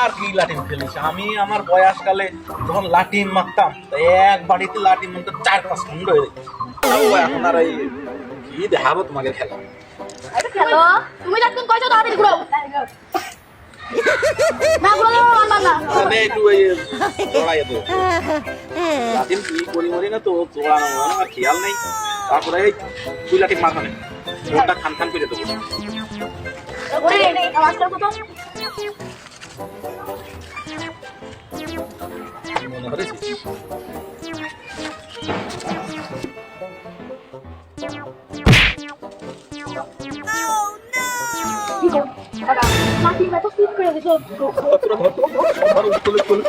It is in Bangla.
আর কি লাটিম খেলিস? আমি আমার বয়সকালে যখন লাটিম মারতাম এক বাড়িতে লাটিম মারতে 4-5 খন্ড হয়ে যেত। এখন আর এই কি দেখাবো তোমাকে খেলা? খেলো তুমি যখন কইছো তাড়াতাড়ি ঘুরো না ঘুরো না একটু ওই জড়াই দে লাটিম কি করি মরি না তো জোড়ানো আমার খেয়াল নেই। তারপরে এই তুই লাটিম মারখানে ওটা খান খান করে দেবো। ঘুরে নেই মাস্টার কত মনে হচ্ছে মাটি তো স্লিপ করে দিছো ধরো ধরো ধরো ধরো